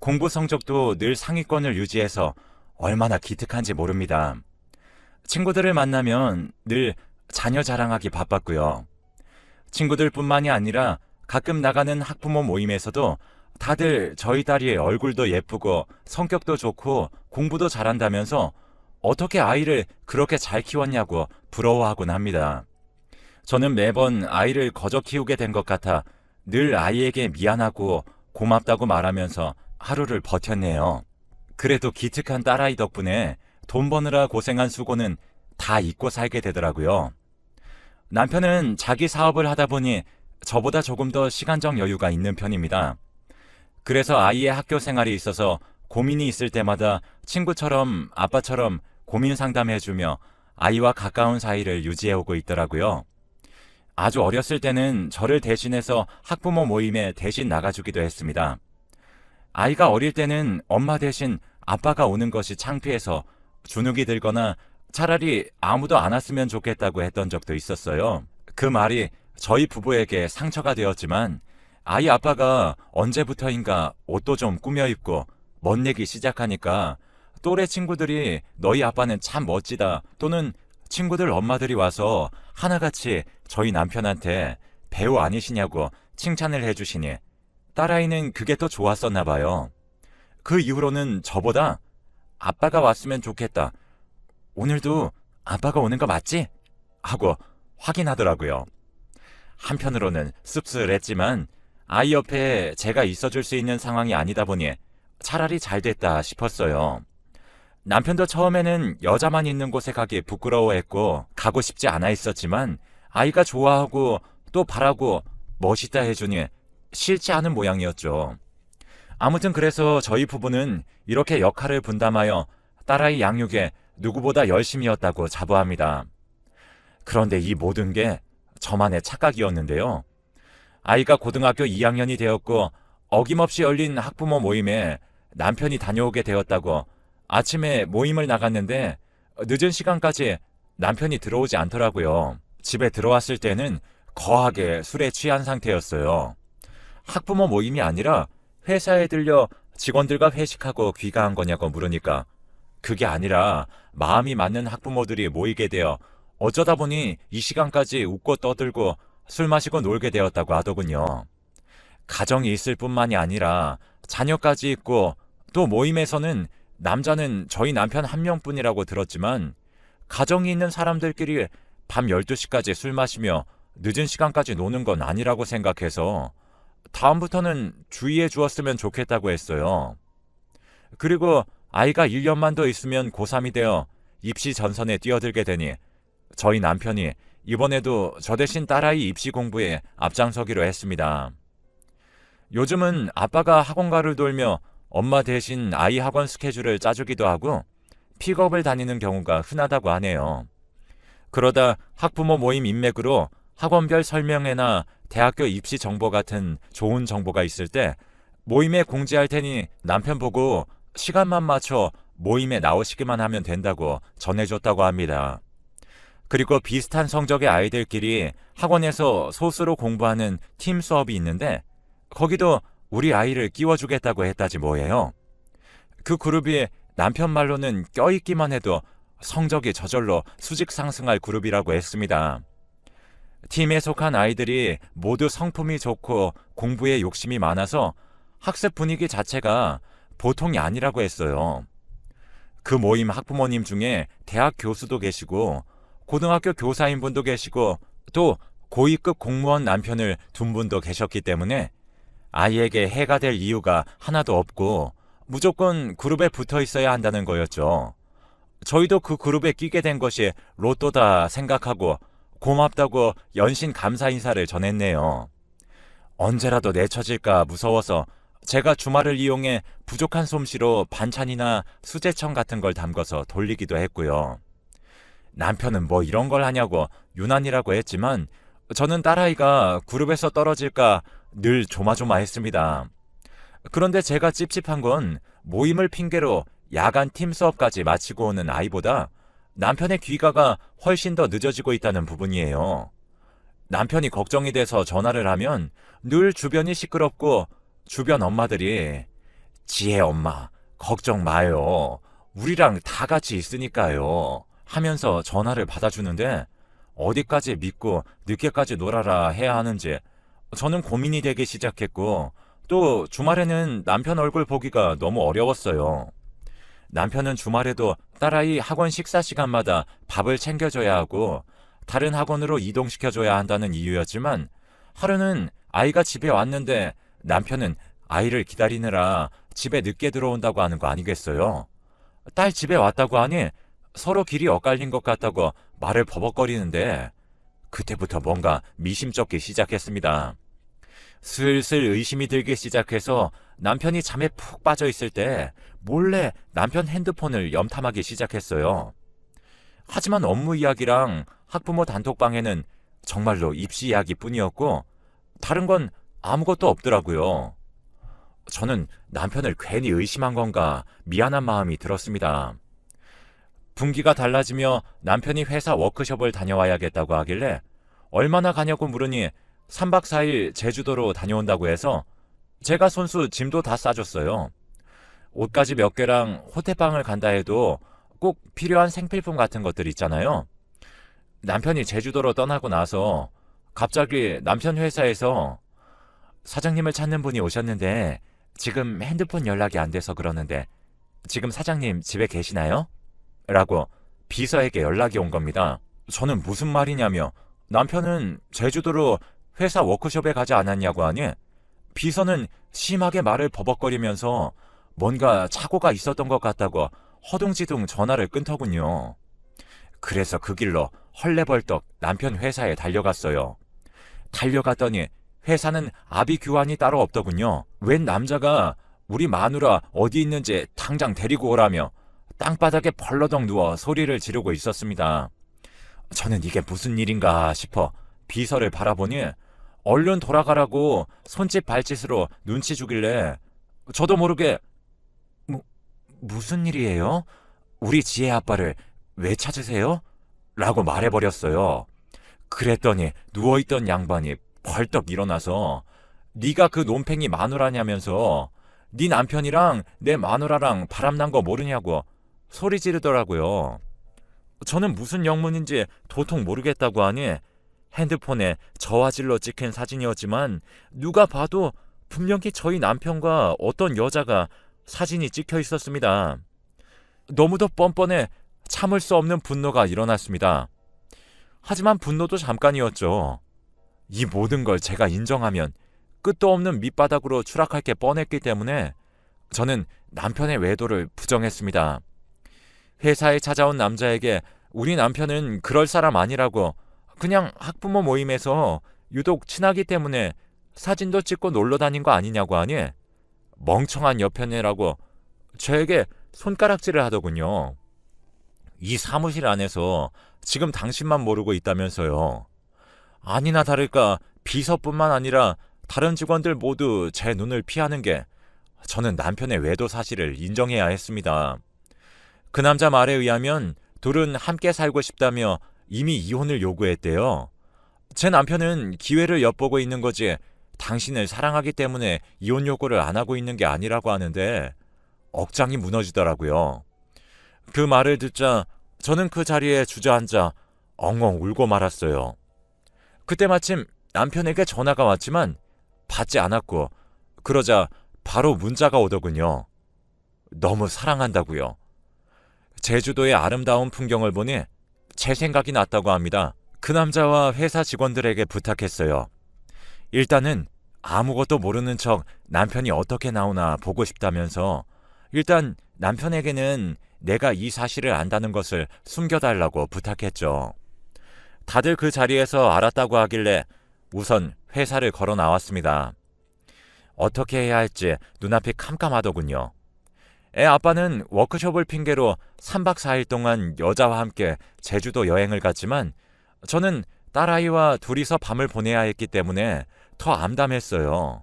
공부 성적도 늘 상위권을 유지해서 얼마나 기특한지 모릅니다. 친구들을 만나면 늘 자녀 자랑하기 바빴고요. 친구들뿐만이 아니라 가끔 나가는 학부모 모임에서도 다들 저희 딸이 얼굴도 예쁘고 성격도 좋고 공부도 잘한다면서 어떻게 아이를 그렇게 잘 키웠냐고 부러워하곤 합니다. 저는 매번 아이를 거저 키우게 된 것 같아 늘 아이에게 미안하고 고맙다고 말하면서 하루를 버텼네요. 그래도 기특한 딸아이 덕분에 돈 버느라 고생한 수고는 다 잊고 살게 되더라고요. 남편은 자기 사업을 하다 보니 저보다 조금 더 시간적 여유가 있는 편입니다. 그래서 아이의 학교 생활이 있어서 고민이 있을 때마다 친구처럼 아빠처럼 고민 상담해주며 아이와 가까운 사이를 유지해오고 있더라고요. 아주 어렸을 때는 저를 대신해서 학부모 모임에 대신 나가주기도 했습니다. 아이가 어릴 때는 엄마 대신 아빠가 오는 것이 창피해서 주눅이 들거나 차라리 아무도 안 왔으면 좋겠다고 했던 적도 있었어요. 그 말이 저희 부부에게 상처가 되었지만 아이 아빠가 언제부터인가 옷도 좀 꾸며 입고 멋내기 시작하니까 또래 친구들이 너희 아빠는 참 멋지다 또는 친구들 엄마들이 와서 하나같이 저희 남편한테 배우 아니시냐고 칭찬을 해주시니 딸아이는 그게 또 좋았었나 봐요. 그 이후로는 저보다 아빠가 왔으면 좋겠다. 오늘도 아빠가 오는 거 맞지? 하고 확인하더라고요. 한편으로는 씁쓸했지만 아이 옆에 제가 있어줄 수 있는 상황이 아니다 보니 차라리 잘 됐다 싶었어요. 남편도 처음에는 여자만 있는 곳에 가기 부끄러워했고 가고 싶지 않아 했었지만 아이가 좋아하고 또 바라고 멋있다 해주니 싫지 않은 모양이었죠. 아무튼 그래서 저희 부부는 이렇게 역할을 분담하여 딸아이 양육에 누구보다 열심이었다고 자부합니다. 그런데 이 모든 게 저만의 착각이었는데요. 아이가 고등학교 2학년이 되었고 어김없이 열린 학부모 모임에 남편이 다녀오게 되었다고 아침에 모임을 나갔는데 늦은 시간까지 남편이 들어오지 않더라고요. 집에 들어왔을 때는 거하게 술에 취한 상태였어요. 학부모 모임이 아니라 회사에 들려 직원들과 회식하고 귀가한 거냐고 물으니까 그게 아니라 마음이 맞는 학부모들이 모이게 되어 어쩌다 보니 이 시간까지 웃고 떠들고 술 마시고 놀게 되었다고 하더군요. 가정이 있을 뿐만이 아니라 자녀까지 있고 또 모임에서는 남자는 저희 남편 한 명뿐이라고 들었지만 가정이 있는 사람들끼리 밤 12시까지 술 마시며 늦은 시간까지 노는 건 아니라고 생각해서 다음부터는 주의해 주었으면 좋겠다고 했어요. 그리고 아이가 1년만 더 있으면 고3이 되어 입시 전선에 뛰어들게 되니 저희 남편이 이번에도 저 대신 딸아이 입시 공부에 앞장서기로 했습니다. 요즘은 아빠가 학원가를 돌며 엄마 대신 아이 학원 스케줄을 짜주기도 하고 픽업을 다니는 경우가 흔하다고 하네요. 그러다 학부모 모임 인맥으로 학원별 설명회나 대학교 입시 정보 같은 좋은 정보가 있을 때 모임에 공지할 테니 남편 보고 시간만 맞춰 모임에 나오시기만 하면 된다고 전해줬다고 합니다. 그리고 비슷한 성적의 아이들끼리 학원에서 소수로 공부하는 팀 수업이 있는데 거기도 우리 아이를 끼워주겠다고 했다지 뭐예요. 그 그룹이 남편 말로는 껴있기만 해도 성적이 저절로 수직 상승할 그룹이라고 했습니다. 팀에 속한 아이들이 모두 성품이 좋고 공부에 욕심이 많아서 학습 분위기 자체가 보통이 아니라고 했어요. 그 모임 학부모님 중에 대학 교수도 계시고 고등학교 교사인 분도 계시고 또 고위급 공무원 남편을 둔 분도 계셨기 때문에 아이에게 해가 될 이유가 하나도 없고 무조건 그룹에 붙어 있어야 한다는 거였죠. 저희도 그 그룹에 끼게 된 것이 로또다 생각하고 고맙다고 연신 감사 인사를 전했네요. 언제라도 내쳐질까 무서워서 제가 주말을 이용해 부족한 솜씨로 반찬이나 수제청 같은 걸 담궈서 돌리기도 했고요. 남편은 뭐 이런 걸 하냐고 유난이라고 했지만 저는 딸아이가 그룹에서 떨어질까 늘 조마조마했습니다. 그런데 제가 찝찝한 건 모임을 핑계로 야간 팀 수업까지 마치고 오는 아이보다 남편의 귀가가 훨씬 더 늦어지고 있다는 부분이에요. 남편이 걱정이 돼서 전화를 하면 늘 주변이 시끄럽고 주변 엄마들이 지혜 엄마, 걱정 마요. 우리랑 다 같이 있으니까요. 하면서 전화를 받아주는데 어디까지 믿고 늦게까지 놀아라 해야 하는지 저는 고민이 되기 시작했고 또 주말에는 남편 얼굴 보기가 너무 어려웠어요. 남편은 주말에도 딸아이 학원 식사 시간마다 밥을 챙겨줘야 하고 다른 학원으로 이동시켜줘야 한다는 이유였지만 하루는 아이가 집에 왔는데 남편은 아이를 기다리느라 집에 늦게 들어온다고 하는 거 아니겠어요? 딸 집에 왔다고 하니 서로 길이 엇갈린 것 같다고 말을 버벅거리는데 그때부터 뭔가 미심쩍기 시작했습니다. 슬슬 의심이 들기 시작해서 남편이 잠에 푹 빠져 있을 때 몰래 남편 핸드폰을 염탐하기 시작했어요. 하지만 업무 이야기랑 학부모 단톡방에는 정말로 입시 이야기뿐이었고 다른 건 아무것도 없더라고요. 저는 남편을 괜히 의심한 건가 미안한 마음이 들었습니다. 분기가 달라지며 남편이 회사 워크숍을 다녀와야겠다고 하길래 얼마나 가냐고 물으니 3박 4일 제주도로 다녀온다고 해서 제가 손수 짐도 다 싸줬어요. 옷가지 몇 개랑 호텔방을 간다 해도 꼭 필요한 생필품 같은 것들 있잖아요. 남편이 제주도로 떠나고 나서 갑자기 남편 회사에서 사장님을 찾는 분이 오셨는데 지금 핸드폰 연락이 안 돼서 그러는데 지금 사장님 집에 계시나요? 라고 비서에게 연락이 온 겁니다. 저는 무슨 말이냐며 남편은 제주도로 회사 워크숍에 가지 않았냐고 하니 비서는 심하게 말을 버벅거리면서 뭔가 착오가 있었던 것 같다고 허둥지둥 전화를 끊더군요. 그래서 그 길로 헐레벌떡 남편 회사에 달려갔어요. 달려갔더니 회사는 아비 규환이 따로 없더군요. 웬 남자가 우리 마누라 어디 있는지 당장 데리고 오라며 땅바닥에 벌러덩 누워 소리를 지르고 있었습니다. 저는 이게 무슨 일인가 싶어 비서를 바라보니 얼른 돌아가라고 손짓 발짓으로 눈치 주길래 저도 모르게 무슨 일이에요? 우리 지혜 아빠를 왜 찾으세요? 라고 말해버렸어요. 그랬더니 누워있던 양반이 벌떡 일어나서 네가 그 논팽이 마누라냐면서 네 남편이랑 내 마누라랑 바람난 거 모르냐고 소리 지르더라고요. 저는 무슨 영문인지 도통 모르겠다고 하니 핸드폰에 저화질로 찍힌 사진이었지만 누가 봐도 분명히 저희 남편과 어떤 여자가 사진이 찍혀 있었습니다. 너무도 뻔뻔해 참을 수 없는 분노가 일어났습니다. 하지만 분노도 잠깐이었죠. 이 모든 걸 제가 인정하면 끝도 없는 밑바닥으로 추락할 게 뻔했기 때문에 저는 남편의 외도를 부정했습니다. 회사에 찾아온 남자에게 우리 남편은 그럴 사람 아니라고 그냥 학부모 모임에서 유독 친하기 때문에 사진도 찍고 놀러 다닌 거 아니냐고 하니 멍청한 여편네라고 저에게 손가락질을 하더군요. 이 사무실 안에서 지금 당신만 모르고 있다면서요. 아니나 다를까 비서뿐만 아니라 다른 직원들 모두 제 눈을 피하는 게 저는 남편의 외도 사실을 인정해야 했습니다. 그 남자 말에 의하면 둘은 함께 살고 싶다며 이미 이혼을 요구했대요. 제 남편은 기회를 엿보고 있는 거지 당신을 사랑하기 때문에 이혼 요구를 안 하고 있는 게 아니라고 하는데 억장이 무너지더라고요. 그 말을 듣자 저는 그 자리에 주저앉아 엉엉 울고 말았어요. 그때 마침 남편에게 전화가 왔지만 받지 않았고 그러자 바로 문자가 오더군요. 너무 사랑한다고요. 제주도의 아름다운 풍경을 보니 제 생각이 났다고 합니다. 그 남자와 회사 직원들에게 부탁했어요. 일단은 아무것도 모르는 척 남편이 어떻게 나오나 보고 싶다면서 일단 남편에게는 내가 이 사실을 안다는 것을 숨겨달라고 부탁했죠. 다들 그 자리에서 알았다고 하길래 우선 회사를 걸어 나왔습니다. 어떻게 해야 할지 눈앞이 캄캄하더군요. 애 아빠는 워크숍을 핑계로 3박 4일 동안 여자와 함께 제주도 여행을 갔지만 저는 딸아이와 둘이서 밤을 보내야 했기 때문에 더 암담했어요.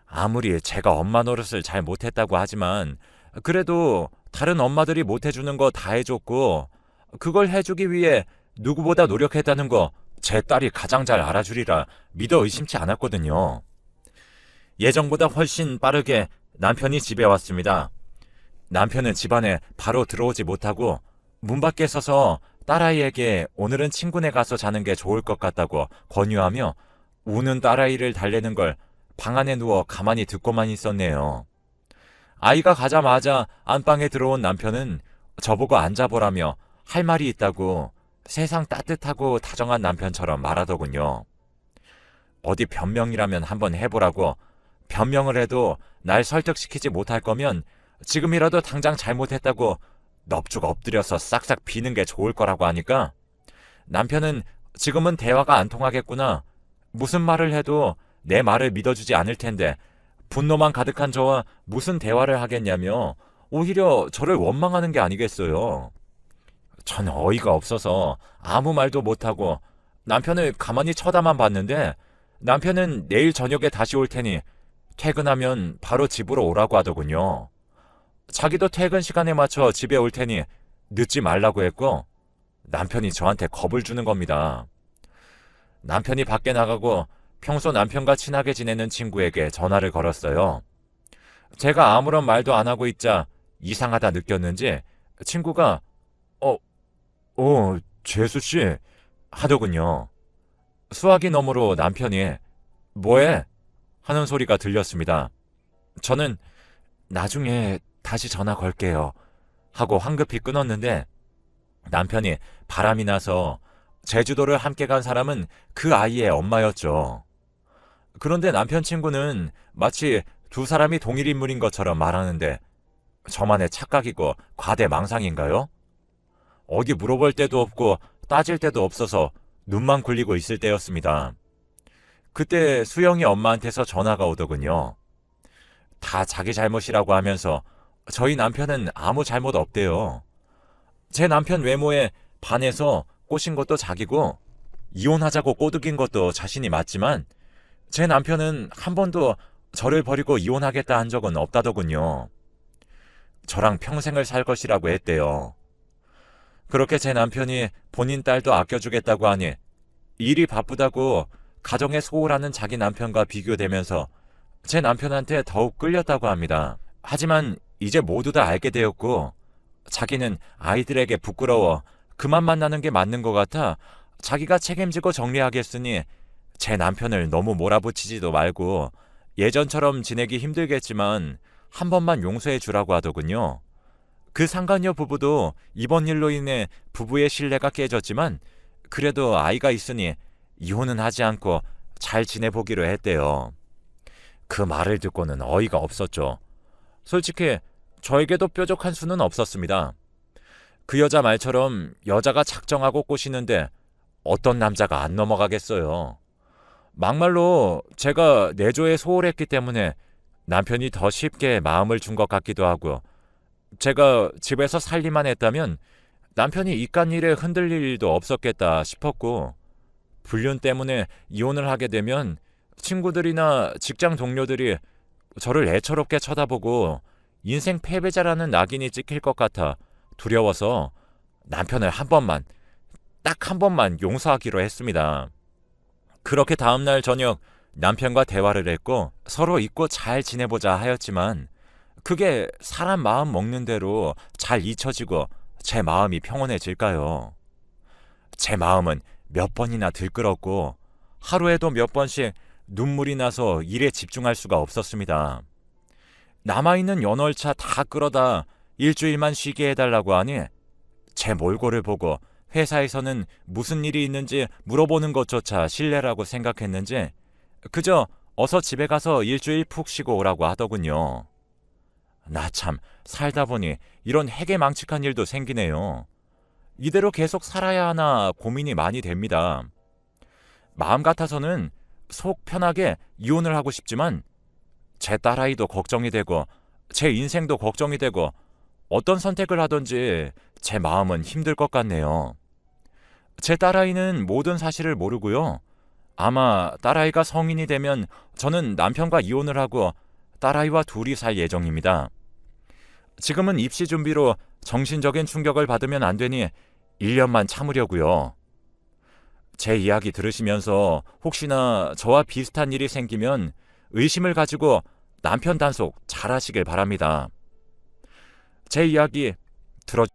아무리 제가 엄마 노릇을 잘 못했다고 하지만 그래도 다른 엄마들이 못해주는 거 다 해줬고 그걸 해주기 위해 누구보다 노력했다는 거 제 딸이 가장 잘 알아주리라 믿어 의심치 않았거든요. 예정보다 훨씬 빠르게 남편이 집에 왔습니다. 남편은 집안에 바로 들어오지 못하고 문 밖에 서서 딸아이에게 오늘은 친구네 가서 자는 게 좋을 것 같다고 권유하며 우는 딸아이를 달래는 걸 방 안에 누워 가만히 듣고만 있었네요. 아이가 가자마자 안방에 들어온 남편은 저보고 앉아보라며 할 말이 있다고 세상 따뜻하고 다정한 남편처럼 말하더군요. 어디 변명이라면 한번 해보라고, 변명을 해도 날 설득시키지 못할 거면 지금이라도 당장 잘못했다고 넙죽 엎드려서 싹싹 비는 게 좋을 거라고 하니까 남편은 지금은 대화가 안 통하겠구나, 무슨 말을 해도 내 말을 믿어주지 않을 텐데 분노만 가득한 저와 무슨 대화를 하겠냐며 오히려 저를 원망하는 게 아니겠어요. 전 어이가 없어서 아무 말도 못하고 남편을 가만히 쳐다만 봤는데 남편은 내일 저녁에 다시 올 테니 퇴근하면 바로 집으로 오라고 하더군요. 자기도 퇴근 시간에 맞춰 집에 올 테니 늦지 말라고 했고 남편이 저한테 겁을 주는 겁니다. 남편이 밖에 나가고 평소 남편과 친하게 지내는 친구에게 전화를 걸었어요. 제가 아무런 말도 안 하고 있자 이상하다 느꼈는지 친구가 재수씨 하더군요. 수화기 너머로 남편이 뭐해? 하는 소리가 들렸습니다. 저는 나중에 다시 전화 걸게요 하고 황급히 끊었는데 남편이 바람이 나서 제주도를 함께 간 사람은 그 아이의 엄마였죠. 그런데 남편 친구는 마치 두 사람이 동일 인물인 것처럼 말하는데 저만의 착각이고 과대망상인가요? 어디 물어볼 데도 없고 따질 데도 없어서 눈만 굴리고 있을 때였습니다. 그때 수영이 엄마한테서 전화가 오더군요. 다 자기 잘못이라고 하면서 저희 남편은 아무 잘못 없대요. 제 남편 외모에 반해서 꼬신 것도 자기고 이혼하자고 꼬드긴 것도 자신이 맞지만 제 남편은 한 번도 저를 버리고 이혼하겠다 한 적은 없다더군요. 저랑 평생을 살 것이라고 했대요. 그렇게 제 남편이 본인 딸도 아껴주겠다고 하니 일이 바쁘다고 가정에 소홀하는 자기 남편과 비교되면서 제 남편한테 더욱 끌렸다고 합니다. 하지만 이제 모두 다 알게 되었고 자기는 아이들에게 부끄러워 그만 만나는 게 맞는 것 같아 자기가 책임지고 정리하겠으니 제 남편을 너무 몰아붙이지도 말고 예전처럼 지내기 힘들겠지만 한 번만 용서해 주라고 하더군요. 그 상간녀 부부도 이번 일로 인해 부부의 신뢰가 깨졌지만 그래도 아이가 있으니 이혼은 하지 않고 잘 지내보기로 했대요. 그 말을 듣고는 어이가 없었죠. 솔직히 저에게도 뾰족한 수는 없었습니다. 그 여자 말처럼 여자가 작정하고 꼬시는데 어떤 남자가 안 넘어가겠어요. 막말로 제가 내조에 소홀했기 때문에 남편이 더 쉽게 마음을 준 것 같기도 하고 제가 집에서 살림만 했다면 남편이 이깟 일에 흔들릴 일도 없었겠다 싶었고 불륜 때문에 이혼을 하게 되면 친구들이나 직장 동료들이 저를 애처롭게 쳐다보고 인생 패배자라는 낙인이 찍힐 것 같아 두려워서 남편을 한 번만, 딱 한 번만 용서하기로 했습니다. 그렇게 다음날 저녁 남편과 대화를 했고 서로 잊고 잘 지내보자 하였지만 그게 사람 마음 먹는 대로 잘 잊혀지고 제 마음이 평온해질까요? 제 마음은 몇 번이나 들끓었고 하루에도 몇 번씩 눈물이 나서 일에 집중할 수가 없었습니다. 남아있는 연월차 다 끌어다 일주일만 쉬게 해달라고 하니 제 몰골을 보고 회사에서는 무슨 일이 있는지 물어보는 것조차 실례라고 생각했는지 그저 어서 집에 가서 일주일 푹 쉬고 오라고 하더군요. 나 참 살다 보니 이런 해괴망측한 일도 생기네요. 이대로 계속 살아야 하나 고민이 많이 됩니다. 마음 같아서는 속 편하게 이혼을 하고 싶지만 제 딸아이도 걱정이 되고 제 인생도 걱정이 되고 어떤 선택을 하든지 제 마음은 힘들 것 같네요. 제 딸아이는 모든 사실을 모르고요. 아마 딸아이가 성인이 되면 저는 남편과 이혼을 하고 딸아이와 둘이 살 예정입니다. 지금은 입시 준비로 정신적인 충격을 받으면 안 되니 1년만 참으려고요. 제 이야기 들으시면서 혹시나 저와 비슷한 일이 생기면 의심을 가지고 남편 단속 잘하시길 바랍니다. 제 이야기 들어